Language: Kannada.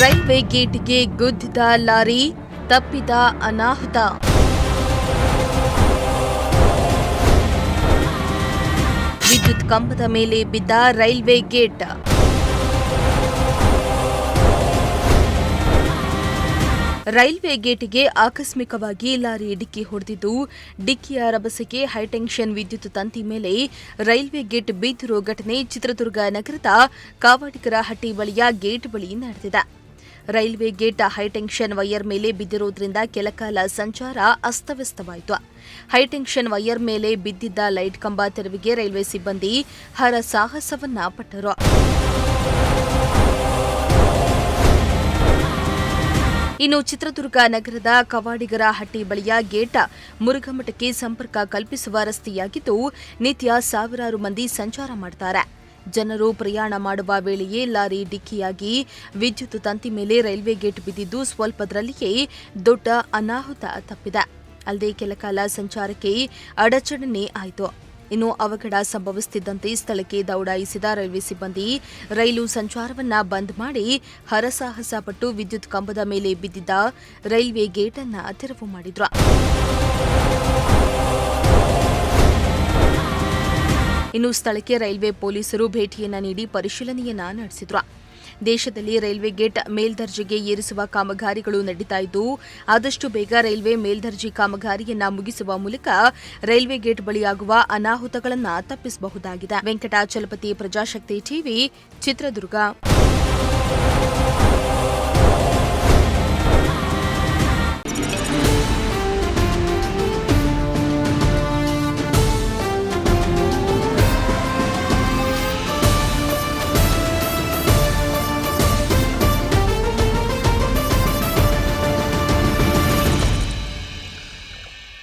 ರೈಲ್ವೆ ಗೇಟ್ಗೆ ಗುದ್ದಿದ ಲಾರಿ, ತಪ್ಪಿದ ಅನಾಹುತ. ವಿದ್ಯುತ್ ಕಂಬದ ಮೇಲೆ ಬಿದ್ದ ರೈಲ್ವೆ ಗೇಟ್. ರೈಲ್ವೆ ಗೇಟ್ಗೆ ಆಕಸ್ಮಿಕವಾಗಿ ಲಾರಿ ಡಿಕ್ಕಿ ಹೊಡೆದಿದ್ದು, ಡಿಕ್ಕಿಯ ರಭಸಕ್ಕೆ ಹೈಟೆನ್ಷನ್ ವಿದ್ಯುತ್ ತಂತಿ ಮೇಲೆ ರೈಲ್ವೆ ಗೇಟ್ ಬಿದ್ದಿರೋ ಘಟನೆ ಚಿತ್ರದುರ್ಗ ನಗರದ ಕಾವಾಡಿಗರಹಟ್ಟಿ ಬಳಿಯ ಗೇಟ್ ಬಳಿ ನಡೆದಿದೆ. ರೈಲ್ವೆ ಗೇಟ್ ಹೈಟೆನ್ಷನ್ ವೈರ್ ಮೇಲೆ ಬಿದ್ದಿರುವುದರಿಂದ ಕೆಲಕಾಲ ಸಂಚಾರ ಅಸ್ತವ್ಯಸ್ತವಾಯಿತು. ಹೈಟೆನ್ಷನ್ ವೈರ್ ಮೇಲೆ ಬಿದ್ದಿದ್ದ ಲೈಟ್ ಕಂಬ ತೆರವಿಗೆ ರೈಲ್ವೆ ಸಿಬ್ಬಂದಿ ಹರಸಾಹಸವನ್ನ ಪಟ್ಟರು. ಇನ್ನು ಚಿತ್ರದುರ್ಗ ನಗರದ ಕವಾಡಿಗರಹಟ್ಟಿ ಬಳಿಯ ಗೇಟ್ ಮುರುಘಮಠಕ್ಕೆ ಸಂಪರ್ಕ ಕಲ್ಪಿಸುವ ರಸ್ತೆಯಾಗಿದ್ದು, ನಿತ್ಯ ಸಾವಿರಾರು ಮಂದಿ ಸಂಚಾರ ಮಾಡುತ್ತಾರೆ. ಜನರು ಪ್ರಯಾಣ ಮಾಡುವ ವೇಳೆಯೇ ಲಾರಿ ಡಿಕ್ಕಿಯಾಗಿ ವಿದ್ಯುತ್ ತಂತಿ ಮೇಲೆ ರೈಲ್ವೆ ಗೇಟ್ ಬಿದ್ದಿದ್ದು, ಸ್ವಲ್ಪದರಲ್ಲಿಯೇ ದೊಡ್ಡ ಅನಾಹುತ ತಪ್ಪಿದೆ. ಅಲ್ಲದೆ ಕೆಲಕಾಲ ಸಂಚಾರಕ್ಕೆ ಅಡಚಣೆ ಆಯಿತು. ಇನ್ನು ಅವಘಡ ಸಂಭವಿಸುತ್ತಿದ್ದಂತೆ ಸ್ಥಳಕ್ಕೆ ದೌಡಾಯಿಸಿದ ರೈಲ್ವೆ ಸಿಬ್ಬಂದಿ ರೈಲು ಸಂಚಾರವನ್ನ ಬಂದ್ ಮಾಡಿ ಹರಸಾಹಸ ಪಟ್ಟು ವಿದ್ಯುತ್ ಕಂಬದ ಮೇಲೆ ಬಿದ್ದಿದ್ದ ರೈಲ್ವೆ ಗೇಟ್ ಅನ್ನು ತೆರವು ಮಾಡಿದ್ರು. ಇನ್ನು ಸ್ಥಳಕ್ಕೆ ರೈಲ್ವೆ ಪೊಲೀಸರು ಭೇಟಿಯನ್ನ ನೀಡಿ ಪರಿಶೀಲನೆಯನ್ನ ನಡೆಸಿದ್ರು. ದೇಶದಲ್ಲಿ ರೈಲ್ವೆ ಗೇಟ್ ಮೇಲ್ದರ್ಜೆಗೆ ಏರಿಸುವ ಕಾಮಗಾರಿಗಳು ನಡೀತಾ ಇದ್ದು, ಆದಷ್ಟು ಬೇಗ ರೈಲ್ವೆ ಮೇಲ್ದರ್ಜೆ ಕಾಮಗಾರಿಯನ್ನ ಮುಗಿಸುವ ಮೂಲಕ ರೈಲ್ವೆ ಗೇಟ್ ಬಳಿಯಾಗುವ ಅನಾಹುತಗಳನ್ನು ತಪ್ಪಿಸಬಹುದಾಗಿದೆ. ವೆಂಕಟಾಚಲಪತಿ, ಪ್ರಜಾಶಕ್ತಿ ಟಿವಿ, ಚಿತ್ರದುರ್ಗ.